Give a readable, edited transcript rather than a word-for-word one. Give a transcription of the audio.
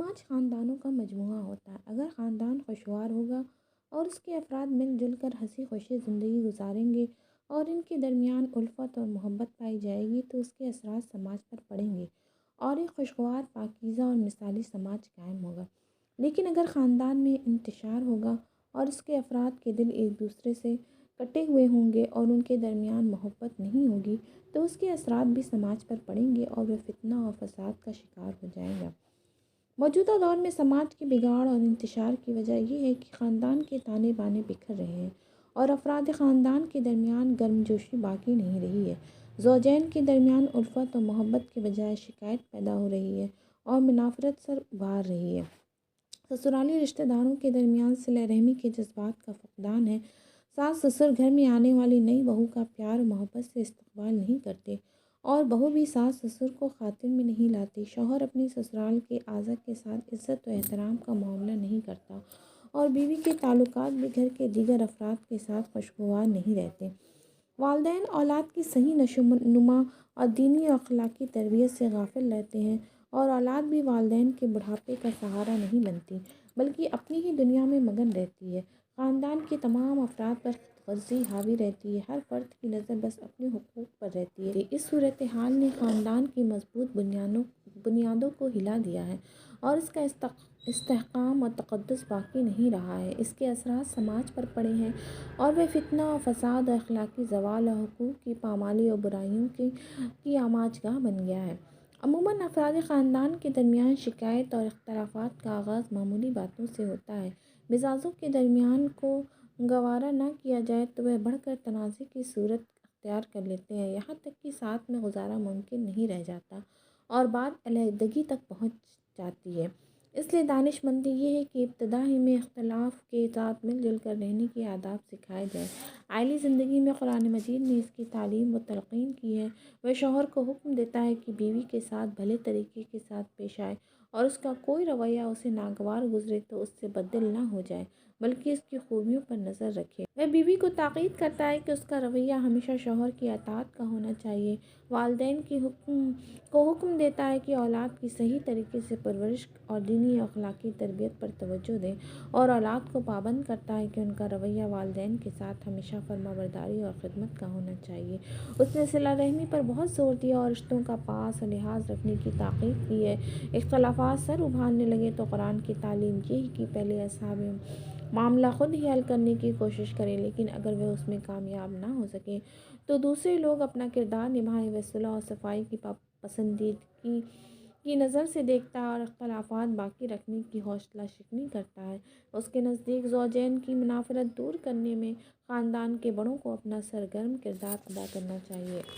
سماج خاندانوں کا مجموعہ ہوتا ہے۔ اگر خاندان خوشگوار ہوگا اور اس کے افراد مل جل کر ہنسی خوشی زندگی گزاریں گے اور ان کے درمیان الفت اور محبت پائی جائے گی تو اس کے اثرات سماج پر پڑیں گے اور ایک خوشگوار، پاکیزہ اور مثالی سماج قائم ہوگا۔ لیکن اگر خاندان میں انتشار ہوگا اور اس کے افراد کے دل ایک دوسرے سے کٹے ہوئے ہوں گے اور ان کے درمیان محبت نہیں ہوگی تو اس کے اثرات بھی سماج پر پڑیں گے اور وہ فتنہ اور فساد کا شکار ہو جائے گا۔ موجودہ دور میں سماج کے بگاڑ اور انتشار کی وجہ یہ ہے کہ خاندان کے تانے بانے بکھر رہے ہیں اور افراد خاندان کے درمیان گرمجوشی باقی نہیں رہی ہے۔ زوجین کے درمیان الفت اور محبت کے بجائے شکایت پیدا ہو رہی ہے اور منافرت سر ابھار رہی ہے۔ سسرالی رشتہ داروں کے درمیان صلہ رحمی کے جذبات کا فقدان ہے۔ ساس سسر گھر میں آنے والی نئی بہو کا پیار و محبت سے استقبال نہیں کرتے اور بہو بھی ساس سسر کو خاطر میں نہیں لاتی۔ شوہر اپنی سسرال کے اعضاء کے ساتھ عزت و احترام کا معاملہ نہیں کرتا اور بیوی کے تعلقات بھی گھر کے دیگر افراد کے ساتھ خوشگوار نہیں رہتے۔ والدین اولاد کی صحیح نشوونما اور دینی و اخلاقی تربیت سے غافل رہتے ہیں اور اولاد بھی والدین کے بڑھاپے کا سہارا نہیں بنتی بلکہ اپنی ہی دنیا میں مگن رہتی ہے۔ خاندان کے تمام افراد پر خود غرضی حاوی رہتی ہے، ہر فرد کی نظر بس اپنے حقوق پر رہتی ہے۔ اس صورتحال نے خاندان کی مضبوط بنیادوں کو ہلا دیا ہے اور اس کا استحکام اور تقدس باقی نہیں رہا ہے۔ اس کے اثرات سماج پر پڑے ہیں اور وہ فتنہ و فساد اور اخلاقی زوال اور حقوق کی پامالی اور برائیوں کی آماج گاہ بن گیا ہے۔ عموماً افراد خاندان کے درمیان شکایت اور اختلافات کا آغاز معمولی باتوں سے ہوتا ہے۔ مزاجوں کے درمیان کو گوارا نہ کیا جائے تو وہ بڑھ کر تنازع کی صورت اختیار کر لیتے ہیں، یہاں تک کہ ساتھ میں گزارا ممکن نہیں رہ جاتا اور بات علیحدگی تک پہنچ جاتی ہے۔ اس لیے دانش مندی یہ ہے کہ ابتدا ہی میں اختلاف کے ساتھ مل جل کر رہنے کے آداب سکھائے جائیں۔ عائلی زندگی میں قرآن مجید نے اس کی تعلیم و تلقین کی ہے۔ وہ شوہر کو حکم دیتا ہے کہ بیوی کے ساتھ بھلے طریقے کے ساتھ پیش آئے اور اس کا کوئی رویہ اسے ناگوار گزرے تو اس سے بددل نہ ہو جائے بلکہ اس کی خوبیوں پر نظر رکھے۔ وہ بیوی کو تاکید کرتا ہے کہ اس کا رویہ ہمیشہ شوہر کی اطاعت کا ہونا چاہیے۔ والدین کو حکم دیتا ہے کہ اولاد کی صحیح طریقے سے پرورش اور دینی و اخلاقی تربیت پر توجہ دیں اور اولاد کو پابند کرتا ہے کہ ان کا رویہ والدین کے ساتھ ہمیشہ فرمانبرداری اور خدمت کا ہونا چاہیے۔ اس نے صلہ رحمی پر بہت زور دیا اور رشتوں کا پاس و لحاظ رکھنے کی تاکید کی ہے۔ اختلافات سر ابھارنے لگے تو قرآن کی تعلیم یہ ہے کہ پہلے اصحاب معاملہ خود ہی حل کرنے کی کوشش کریں، لیکن اگر وہ اس میں کامیاب نہ ہو سکیں تو دوسرے لوگ اپنا کردار نبھائیں۔ وہ صلح و صفائی کی پسندیدگی کی نظر سے دیکھتا ہے اور اختلافات باقی رکھنے کی حوصلہ شکنی کرتا ہے۔ اس کے نزدیک زوجین کی منافرت دور کرنے میں خاندان کے بڑوں کو اپنا سرگرم کردار ادا کرنا چاہیے۔